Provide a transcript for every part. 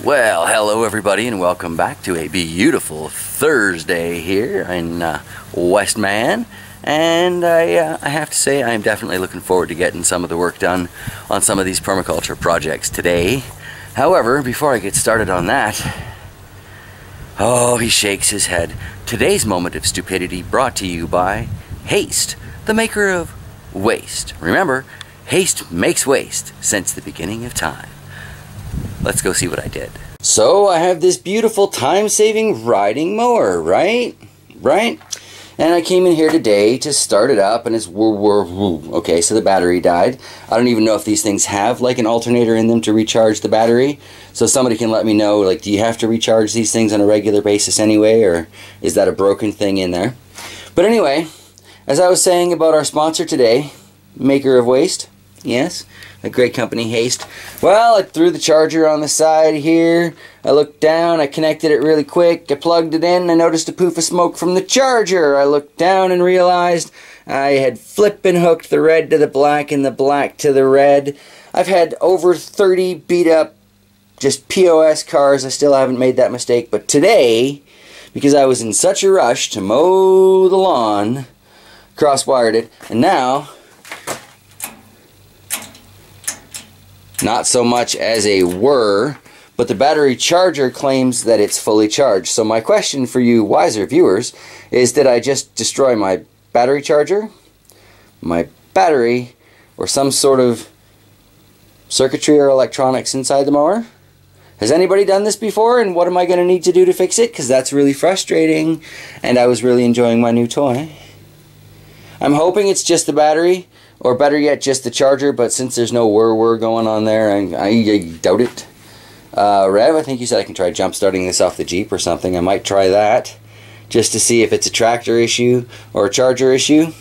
Well, hello everybody and welcome back to a beautiful Thursday here in Westman. And I have to say I'm definitely looking forward to getting some of the work done on some of these permaculture projects today. However, before I get started on that, oh, he shakes his head. Today's moment of stupidity brought to you by Haste, the maker of waste. Remember, haste makes waste since the beginning of time. Let's go see what I did. So I have this beautiful time-saving riding mower, right? And I came in here today to start it up, and it's okay, so the battery died. I don't even know if these things have like an alternator in them to recharge the battery. So somebody can let me know, like, do you have to recharge these things on a regular basis anyway, or is that a broken thing in there? But anyway, as I was saying about our sponsor today, maker of waste, yes, a great company, Haste. Well, I threw the charger on the side here. I looked down, I connected it really quick, I plugged it in, I noticed a poof of smoke from the charger. I looked down and realized I had flippin' hooked the red to the black and the black to the red. I've had over 30 beat up just POS cars. I still haven't made that mistake, but today, because I was in such a rush to mow the lawn, cross-wired it, and now not so much as a whir, but the battery charger claims that it's fully charged. So my question for you wiser viewers is, did I just destroy my battery charger, my battery, or some sort of circuitry or electronics inside the mower? Has anybody done this before, and what am I going to need to do to fix it? Because that's really frustrating, and I was really enjoying my new toy. I'm hoping it's just the battery, or better yet, just the charger, but since there's no whir going on there, I doubt it. Rev, I think you said I can try jump starting this off the Jeep or something. I might try that, just to see if it's a tractor issue or a charger issue.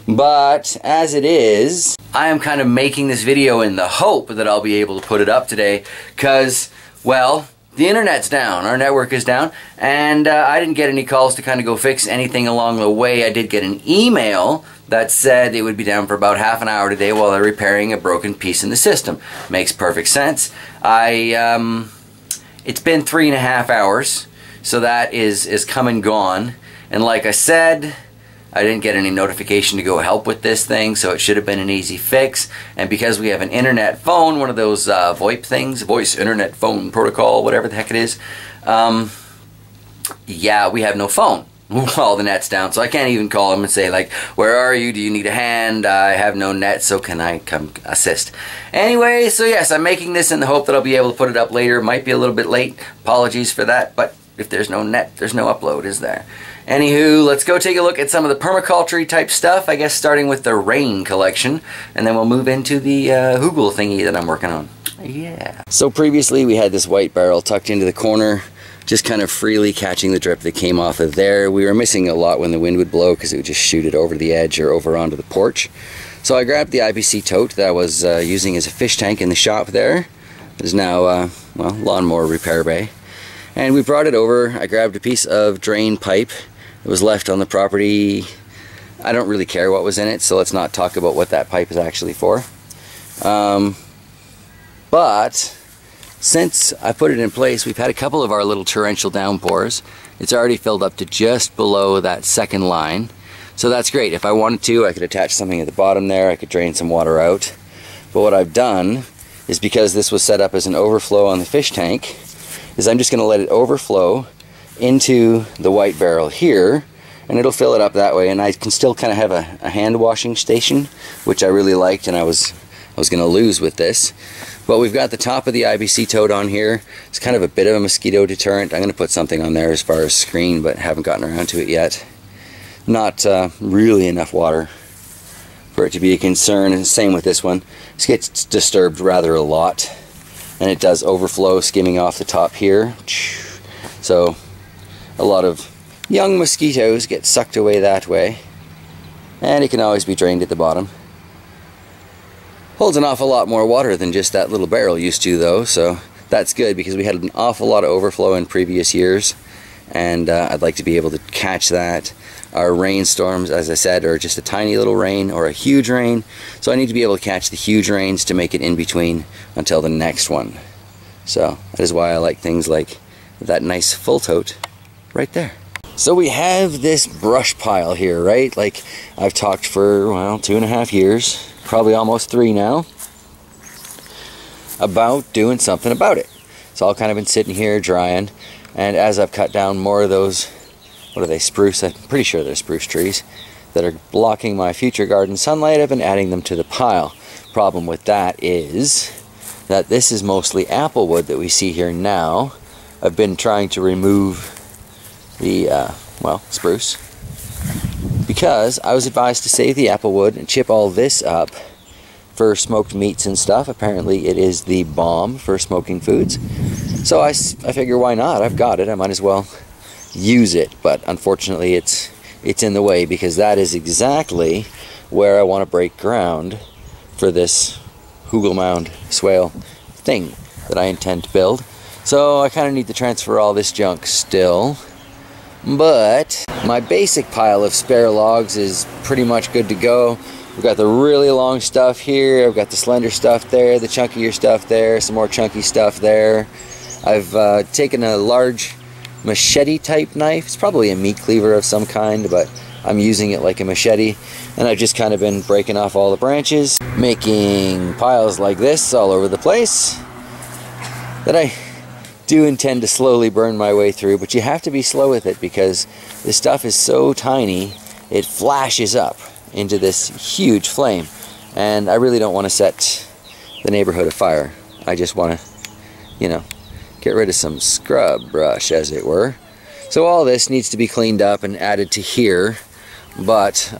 But, as it is, I am kind of making this video in the hope that I'll be able to put it up today, because, well, the internet's down, our network is down, and I didn't get any calls to kind of go fix anything along the way. I did get an email that said it would be down for about half an hour today while they're repairing a broken piece in the system. Makes perfect sense. It's been 3.5 hours, so that is come and gone. And like I said, I didn't get any notification to go help with this thing, so it should have been an easy fix. And because we have an internet phone, one of those VoIP things, voice internet phone protocol, whatever the heck it is, yeah, we have no phone while the net's down, so I can't even call them and say, like, where are you? Do you need a hand? I have no net, so can I come assist? Anyway, so yes, I'm making this in the hope that I'll be able to put it up later. Might be a little bit late. Apologies for that, but if there's no net, there's no upload, is there? Anywho, let's go take a look at some of the permaculture type stuff, I guess starting with the rain collection, and then we'll move into the Hugel thingy that I'm working on. Yeah. So previously we had this white barrel tucked into the corner, just kind of freely catching the drip that came off of there. We were missing a lot when the wind would blow because it would just shoot it over the edge or over onto the porch. So I grabbed the IBC tote that I was using as a fish tank in the shop there. There's now, well, lawnmower repair bay. And we brought it over. I grabbed a piece of drain pipe. It was left on the property. I don't really care what was in it, so let's not talk about what that pipe is actually for. But since I put it in place, we've had a couple of our little torrential downpours. It's already filled up to just below that second line. So that's great. If I wanted to, I could attach something at the bottom there. I could drain some water out. But what I've done is, because this was set up as an overflow on the fish tank, is I'm just going to let it overflow into the white barrel here, and it'll fill it up that way. And I can still kind of have a hand washing station, which I really liked, and I was going to lose with this. But we've got the top of the IBC tote on here. It's kind of a bit of a mosquito deterrent. I'm going to put something on there as far as screen, but haven't gotten around to it yet. Not really enough water for it to be a concern, and same with this one. This gets disturbed rather a lot, and it does overflow skimming off the top here. So a lot of young mosquitoes get sucked away that way, and it can always be drained at the bottom. Holds an awful lot more water than just that little barrel used to, though, so that's good, because we had an awful lot of overflow in previous years, and I'd like to be able to catch that. Our rainstorms, as I said, are just a tiny little rain or a huge rain, so I need to be able to catch the huge rains to make it in between until the next one. So that is why I like things like that nice full tote right there. So we have this brush pile here, right? Like I've talked for, well, 2.5 years, probably almost 3 now, about doing something about it. It's all kind of been sitting here drying, and as I've cut down more of those, what are they, spruce? I'm pretty sure they're spruce trees that are blocking my future garden sunlight. I've been adding them to the pile. Problem with that is that this is mostly apple wood that we see here now. I've been trying to remove the, well, spruce, because I was advised to save the apple wood and chip all this up for smoked meats and stuff. Apparently it is the bomb for smoking foods. So I figure, why not? I've got it, I might as well use it. But unfortunately it's in the way, because that is exactly where I want to break ground for this Hugel mound swale thing that I intend to build. So I kind of need to transfer all this junk still. But my basic pile of spare logs is pretty much good to go. We've got the really long stuff here, I've got the slender stuff there, the chunkier stuff there, some more chunky stuff there. I've taken a large machete type knife. It's probably a meat cleaver of some kind, but I'm using it like a machete. And I've just kind of been breaking off all the branches, making piles like this all over the place that I do intend to slowly burn my way through. But you have to be slow with it, because this stuff is so tiny, it flashes up into this huge flame, and I really don't want to set the neighborhood afire. I just want to, you know, get rid of some scrub brush, as it were. So all this needs to be cleaned up and added to here. But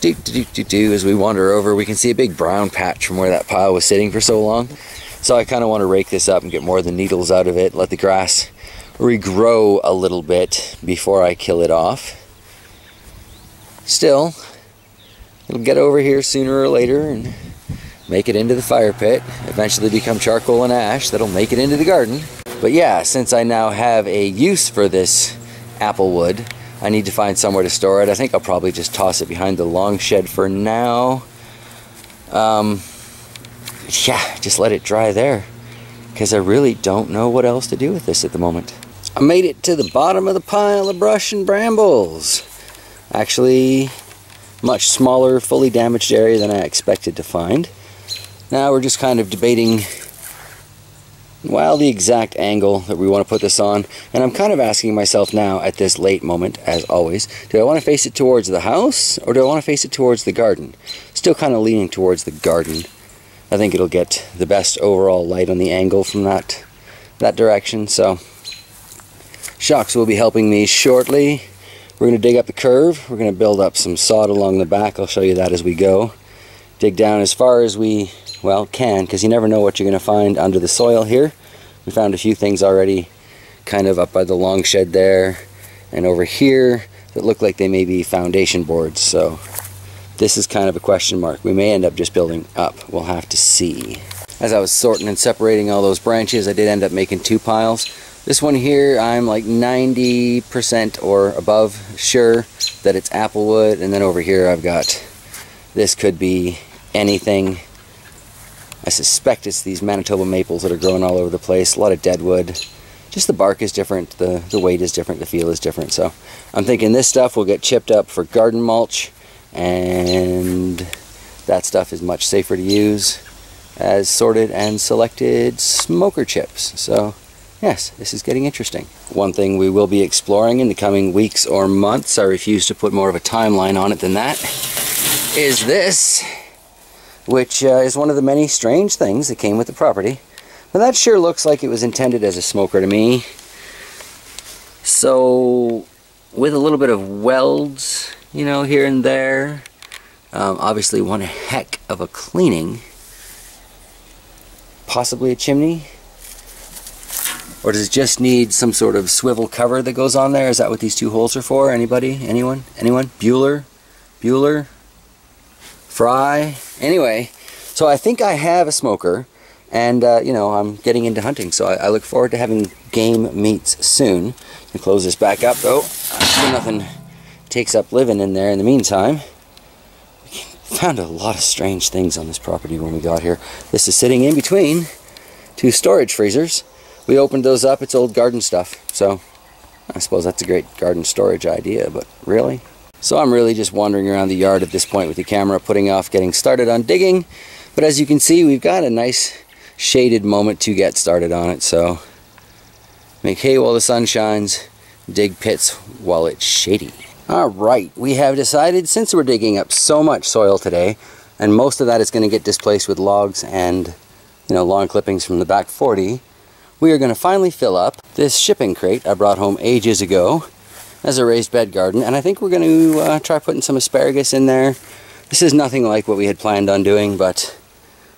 as we wander over, we can see a big brown patch from where that pile was sitting for so long. So I kind of want to rake this up and get more of the needles out of it, let the grass regrow a little bit before I kill it off. Still, it'll get over here sooner or later and make it into the fire pit, eventually become charcoal and ash that'll make it into the garden. But yeah, since I now have a use for this apple wood, I need to find somewhere to store it. I think I'll probably just toss it behind the long shed for now. Yeah, just let it dry there, because I really don't know what else to do with this at the moment. I made it to the bottom of the pile of brush and brambles. Actually, much smaller, fully damaged area than I expected to find. Now we're just kind of debating, well, the exact angle that we want to put this on. And I'm kind of asking myself now, at this late moment, as always, do I want to face it towards the house, or do I want to face it towards the garden? Still kind of leaning towards the garden. I think it'll get the best overall light on the angle from that direction. So Shocks will be helping me shortly. We're going to dig up the curve. We're going to build up some sod along the back. I'll show you that as we go. Dig down as far as we, well, can, because you never know what you're going to find under the soil here. We found a few things already kind of up by the long shed there and over here that look like they may be foundation boards. So this is kind of a question mark. We may end up just building up. We'll have to see. As I was sorting and separating all those branches, I did end up making 2 piles. This one here, I'm like 90% or above sure that it's apple wood, and then over here I've got, this could be anything. I suspect it's these Manitoba maples that are growing all over the place. A lot of dead wood. Just the bark is different, the weight is different, the feel is different. So I'm thinking this stuff will get chipped up for garden mulch, and that stuff is much safer to use as sorted and selected smoker chips. So yes, this is getting interesting. One thing we will be exploring in the coming weeks or months, I refuse to put more of a timeline on it than that, is this, which is one of the many strange things that came with the property. But that sure looks like it was intended as a smoker to me. So with a little bit of welds, you know, here and there, obviously one heck of a cleaning. Possibly a chimney? Or does it just need some sort of swivel cover that goes on there? Is that what these 2 holes are for? Anybody? Anyone? Anyone? Bueller? Fry? Anyway, so I think I have a smoker, and you know, I'm getting into hunting, so I look forward to having game meats soon. I'll close this back up though, so nothing takes up living in there in the meantime. We found a lot of strange things on this property when we got here. This is sitting in between 2 storage freezers. We opened those up. It's old garden stuff, so I suppose that's a great garden storage idea, but really? So I'm really just wandering around the yard at this point with the camera, putting off getting started on digging. But as you can see, we've got a nice shaded moment to get started on it. So make hay while the sun shines, dig pits while it's shady. Alright, we have decided, since we're digging up so much soil today, and most of that is going to get displaced with logs and, lawn clippings from the back 40, we are going to finally fill up this shipping crate I brought home ages ago as a raised bed garden, and I think we're going to try putting some asparagus in there. This is nothing like what we had planned on doing, but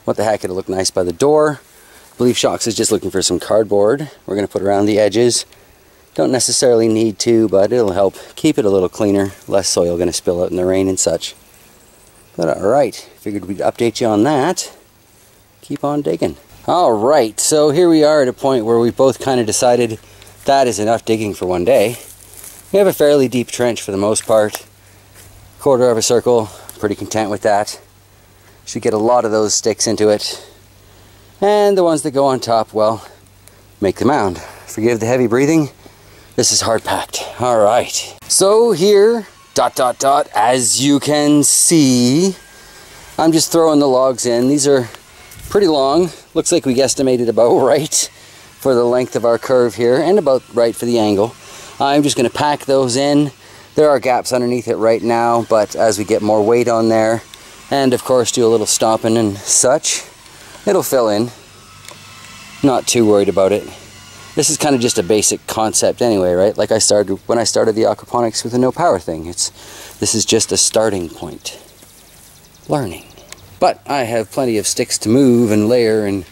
what the heck, it'll look nice by the door. I believe Shocks is just looking for some cardboard we're going to put around the edges. Don't necessarily need to, but it'll help keep it a little cleaner, less soil going to spill out in the rain and such. But alright, figured we'd update you on that. Keep on digging. Alright, so here we are at a point where we both kind of decided that is enough digging for one day. We have a fairly deep trench for the most part. 1/4 of a circle, pretty content with that. Should get a lot of those sticks into it. And the ones that go on top, well, make the mound. Forgive the heavy breathing. This is hard packed. Alright. So here, ... as you can see, I'm just throwing the logs in. These are pretty long. Looks like we guesstimated about right for the length of our curve here, and about right for the angle. I'm just going to pack those in. There are gaps underneath it right now, but as we get more weight on there, and of course do a little stomping and such, it'll fill in. Not too worried about it. This is kind of just a basic concept anyway, right? Like when I started the aquaponics with the no power thing. This is just a starting point. Learning. But I have plenty of sticks to move and layer and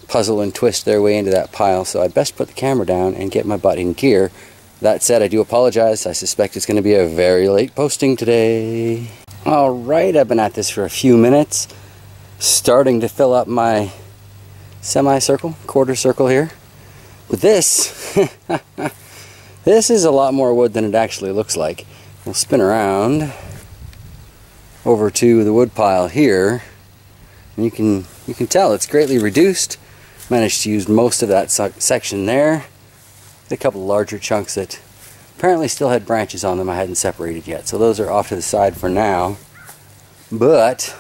puzzle and twist their way into that pile, so I best put the camera down and get my butt in gear. That said, I do apologize. I suspect it's going to be a very late posting today. Alright, I've been at this for a few minutes. Starting to fill up my semicircle, 1/4 circle here. With this, this is a lot more wood than it actually looks like. We'll spin around over to the wood pile here, and you can tell it's greatly reduced. Managed to use most of that section there. A couple of larger chunks that apparently still had branches on them I hadn't separated yet, so those are off to the side for now. But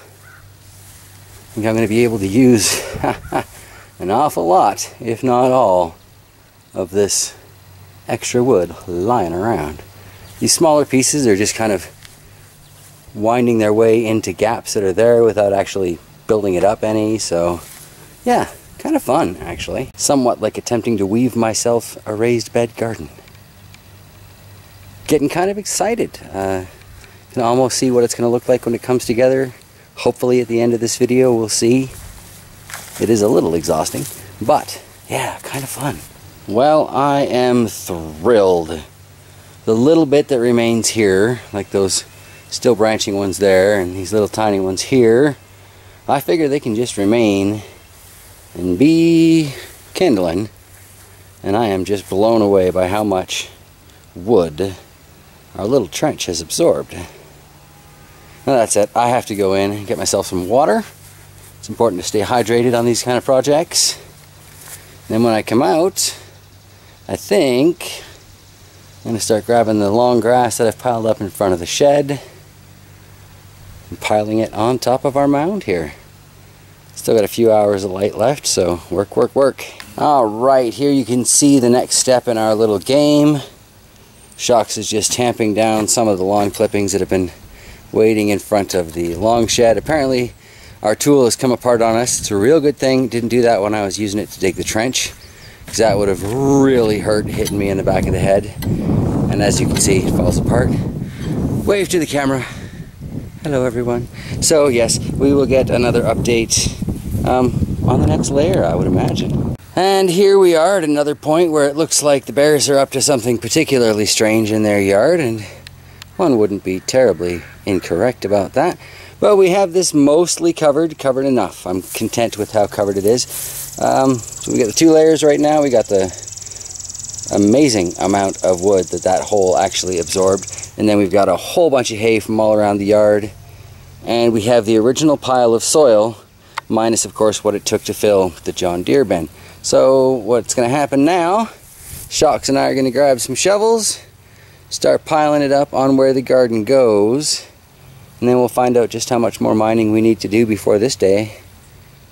I think I'm going to be able to use an awful lot, if not all, of this extra wood lying around. These smaller pieces are just kind of winding their way into gaps that are there without actually building it up any, so yeah, kind of fun actually. Somewhat like attempting to weave myself a raised bed garden. Getting kind of excited. Can almost see what it's going to look like when it comes together. Hopefully at the end of this video we'll see. It is a little exhausting, but yeah, kind of fun. Well, I am thrilled. The little bit that remains here, like those still branching ones there and these little tiny ones here, I figure they can just remain and be kindling, and I am just blown away by how much wood our little trench has absorbed. Now that's it. I have to go in and get myself some water. It's important to stay hydrated on these kind of projects. Then when I come out, I think I'm going to start grabbing the long grass that I've piled up in front of the shed and piling it on top of our mound here. Still got a few hours of light left, so work, work, work. Alright, here you can see the next step in our little game. Shocks is just tamping down some of the lawn clippings that have been waiting in front of the long shed. Apparently our tool has come apart on us. It's a real good thing. Didn't do that when I was using it to dig the trench, because that would have really hurt hitting me in the back of the head. And as you can see, it falls apart. Wave to the camera. Hello everyone. So yes, we will get another update on the next layer, I would imagine. And here we are at another point where it looks like the bears are up to something particularly strange in their yard, and one wouldn't be terribly incorrect about that. But we have this mostly covered enough. I'm content with how covered it is. So we got the 2 layers right now. We got the amazing amount of wood that hole actually absorbed. And then we've got a whole bunch of hay from all around the yard. And we have the original pile of soil, minus of course what it took to fill the John Deere bin. So what's going to happen now, Shocks and I are going to grab some shovels, start piling it up on where the garden goes, and then we'll find out just how much more mining we need to do before this day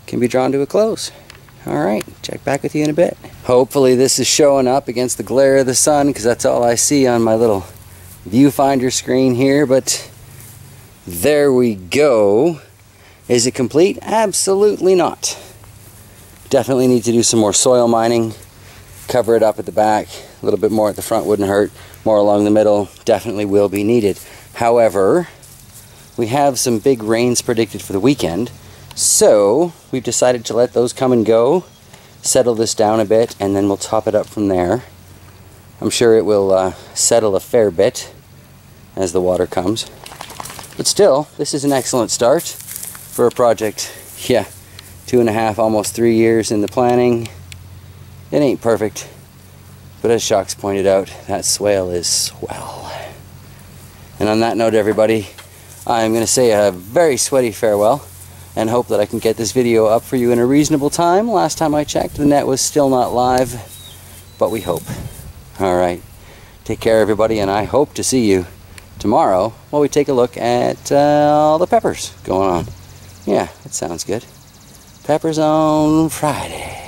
can be drawn to a close. Alright, check back with you in a bit. Hopefully this is showing up against the glare of the sun, because that's all I see on my little viewfinder screen here, but there we go. Is it complete? Absolutely not. Definitely need to do some more soil mining, cover it up at the back, a little bit more at the front wouldn't hurt, more along the middle definitely will be needed. However, we have some big rains predicted for the weekend, so we've decided to let those come and go, settle this down a bit, and then we'll top it up from there. I'm sure it will settle a fair bit as the water comes. But still, this is an excellent start for a project. Yeah, 2.5, almost 3 years in the planning. It ain't perfect, but as Shocks pointed out, that swale is swell. And on that note, everybody, I'm going to say a very sweaty farewell and hope that I can get this video up for you in a reasonable time. Last time I checked, the net was still not live, but we hope. Alright, take care everybody, and I hope to see you tomorrow while we take a look at all the peppers going on. Yeah, that sounds good. Peppers on Friday.